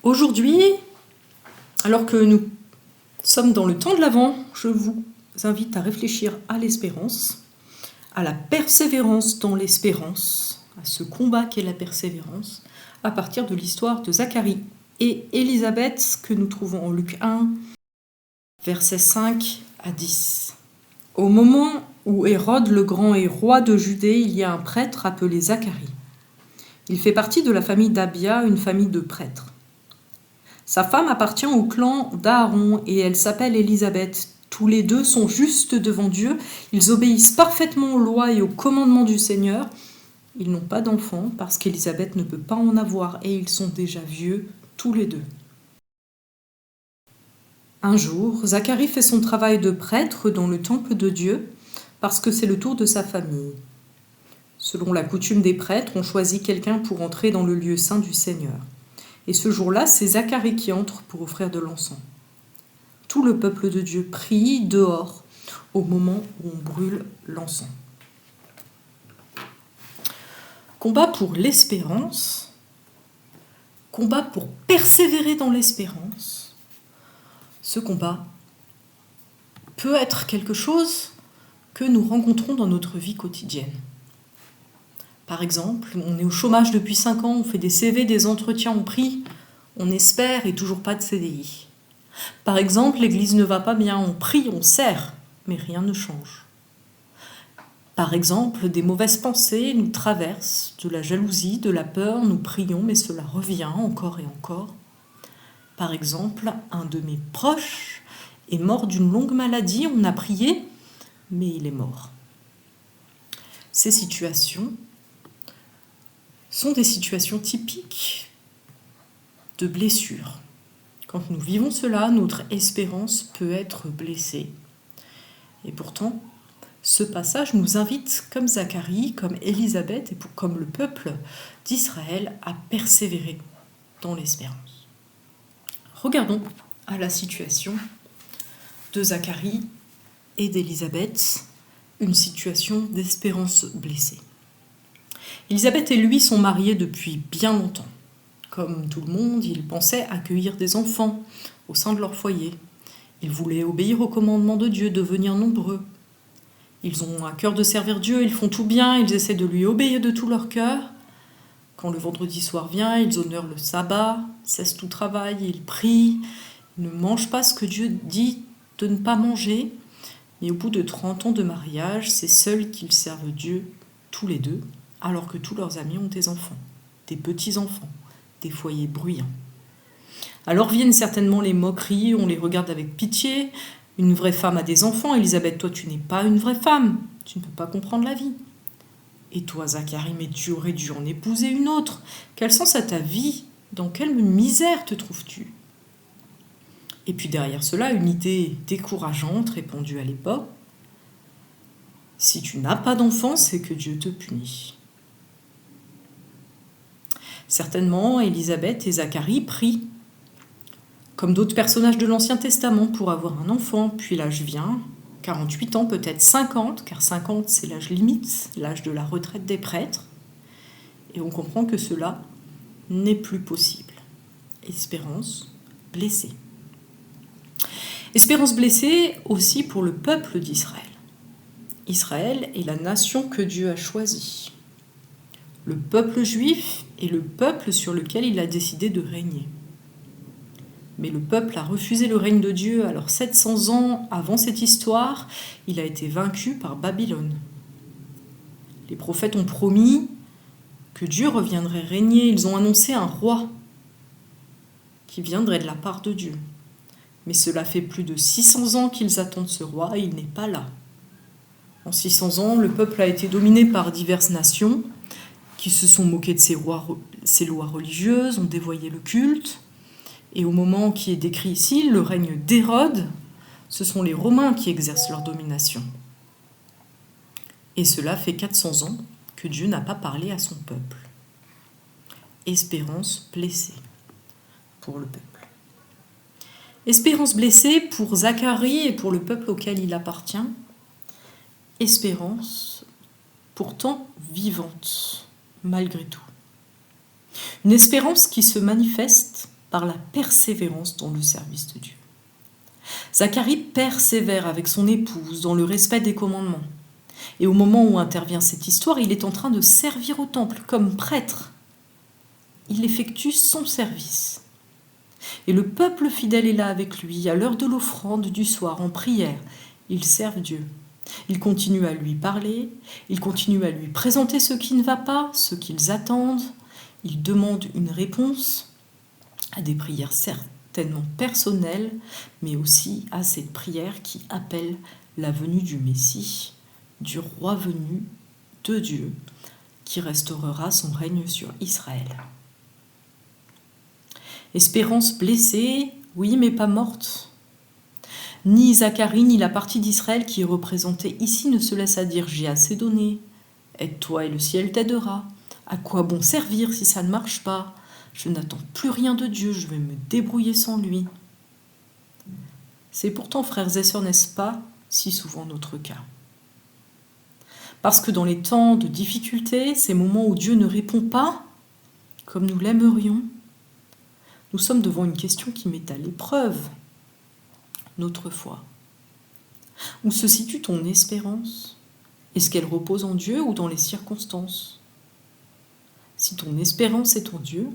Aujourd'hui, alors que nous sommes dans le temps de l'Avent, je vous invite à réfléchir à l'espérance, à la persévérance dans l'espérance, à ce combat qu'est la persévérance, à partir de l'histoire de Zacharie et Élisabeth que nous trouvons en Luc 1, versets 5 à 10. Au moment où Hérode le Grand est roi de Judée, il y a un prêtre appelé Zacharie. Il fait partie de la famille d'Abia, une famille de prêtres. Sa femme appartient au clan d'Aaron et elle s'appelle Élisabeth. Tous les deux sont justes devant Dieu, ils obéissent parfaitement aux lois et aux commandements du Seigneur. Ils n'ont pas d'enfants parce qu'Élisabeth ne peut pas en avoir et ils sont déjà vieux, tous les deux. Un jour, Zacharie fait son travail de prêtre dans le temple de Dieu parce que c'est le tour de sa famille. Selon la coutume des prêtres, on choisit quelqu'un pour entrer dans le lieu saint du Seigneur. Et ce jour-là, c'est Zacharie qui entre pour offrir de l'encens. Tout le peuple de Dieu prie dehors au moment où on brûle l'encens. Combat pour l'espérance, combat pour persévérer dans l'espérance. Ce combat peut être quelque chose que nous rencontrons dans notre vie quotidienne. Par exemple, on est au chômage depuis 5 ans, on fait des CV, des entretiens, on prie, on espère et toujours pas de CDI. Par exemple, l'église ne va pas bien, on prie, on sert, mais rien ne change. Par exemple, des mauvaises pensées nous traversent, de la jalousie, de la peur, nous prions, mais cela revient encore et encore. Par exemple, un de mes proches est mort d'une longue maladie, on a prié, mais il est mort. Ces situations sont des situations typiques de blessures. Quand nous vivons cela, notre espérance peut être blessée. Et pourtant, ce passage nous invite, comme Zacharie, comme Élisabeth et comme le peuple d'Israël, à persévérer dans l'espérance. Regardons à la situation de Zacharie et d'Élisabeth, une situation d'espérance blessée. Élisabeth et lui sont mariés depuis bien longtemps. Comme tout le monde, ils pensaient accueillir des enfants au sein de leur foyer. Ils voulaient obéir aux commandements de Dieu, devenir nombreux. Ils ont à cœur de servir Dieu, ils font tout bien, ils essaient de lui obéir de tout leur cœur. Quand le vendredi soir vient, ils honorent le sabbat, cessent tout travail, ils prient, ils ne mangent pas ce que Dieu dit de ne pas manger. Mais au bout de 30 ans de mariage, c'est seuls qu'ils servent Dieu tous les deux, alors que tous leurs amis ont des enfants, des petits-enfants, des foyers bruyants. Alors viennent certainement les moqueries, on les regarde avec pitié. Une vraie femme a des enfants, Élisabeth, toi tu n'es pas une vraie femme, tu ne peux pas comprendre la vie. Et toi, Zacharie, mais tu aurais dû en épouser une autre. Quel sens a ta vie? Dans quelle misère te trouves-tu? Et puis derrière cela, une idée décourageante répandue à l'époque. Si tu n'as pas d'enfant, c'est que Dieu te punit. Certainement, Élisabeth et Zacharie prient, comme d'autres personnages de l'Ancien Testament, pour avoir un enfant. Puis l'âge vient, 48 ans, peut-être 50, car 50 c'est l'âge limite, l'âge de la retraite des prêtres. Et on comprend que cela n'est plus possible. Espérance blessée. Espérance blessée aussi pour le peuple d'Israël. Israël est la nation que Dieu a choisie. Le peuple juif est le peuple sur lequel il a décidé de régner. Mais le peuple a refusé le règne de Dieu, alors 700 ans avant cette histoire, il a été vaincu par Babylone. Les prophètes ont promis que Dieu reviendrait régner, ils ont annoncé un roi qui viendrait de la part de Dieu. Mais cela fait plus de 600 ans qu'ils attendent ce roi et il n'est pas là. En 600 ans, le peuple a été dominé par diverses nations qui se sont moquées de ses lois religieuses, ont dévoyé le culte. Et au moment qui est décrit ici, le règne d'Hérode, ce sont les Romains qui exercent leur domination. Et cela fait 400 ans que Dieu n'a pas parlé à son peuple. Espérance blessée pour le peuple. Espérance blessée pour Zacharie et pour le peuple auquel il appartient. Espérance pourtant vivante, malgré tout. Une espérance qui se manifeste par la persévérance dans le service de Dieu. Zacharie persévère avec son épouse dans le respect des commandements. Et au moment où intervient cette histoire, il est en train de servir au temple comme prêtre. Il effectue son service. Et le peuple fidèle est là avec lui, à l'heure de l'offrande du soir, en prière. Ils servent Dieu. Ils continuent à lui parler, ils continuent à lui présenter ce qui ne va pas, ce qu'ils attendent. Ils demandent une réponse à des prières certainement personnelles, mais aussi à cette prière qui appelle la venue du Messie, du roi venu de Dieu, qui restaurera son règne sur Israël. Espérance blessée, oui, mais pas morte. Ni Zacharie, ni la partie d'Israël qui est représentée ici ne se laisse à dire « j'ai assez donné, aide-toi et le ciel t'aidera, à quoi bon servir si ça ne marche pas, je n'attends plus rien de Dieu, je vais me débrouiller sans lui ». C'est pourtant, frères et sœurs, n'est-ce pas si souvent notre cas? Parce que dans les temps de difficulté, ces moments où Dieu ne répond pas comme nous l'aimerions, nous sommes devant une question qui met à l'épreuve notre foi. Où se situe ton espérance? Est-ce qu'elle repose en Dieu ou dans les circonstances? Si ton espérance est en Dieu,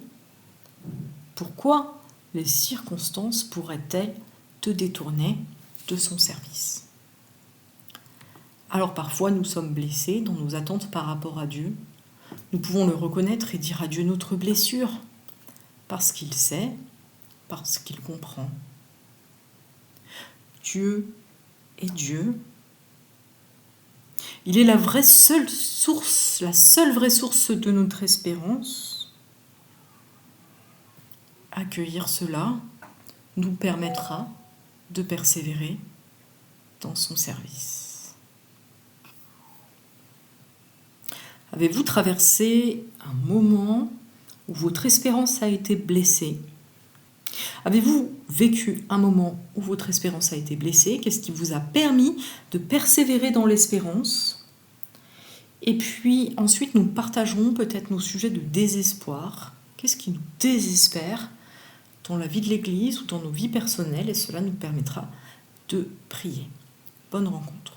pourquoi les circonstances pourraient-elles te détourner de son service? Alors parfois nous sommes blessés dans nos attentes par rapport à Dieu. Nous pouvons le reconnaître et dire à Dieu notre blessure, parce qu'il sait, parce qu'il comprend. Dieu est Dieu. Il est la seule vraie source de notre espérance. Accueillir cela nous permettra de persévérer dans son service. Avez-vous traversé un moment où votre espérance a été blessée? Avez-vous vécu un moment où votre espérance a été blessée? Qu'est-ce qui vous a permis de persévérer dans l'espérance? Et puis ensuite, nous partagerons peut-être nos sujets de désespoir. Qu'est-ce qui nous désespère dans la vie de l'Église ou dans nos vies personnelles? Et cela nous permettra de prier. Bonne rencontre.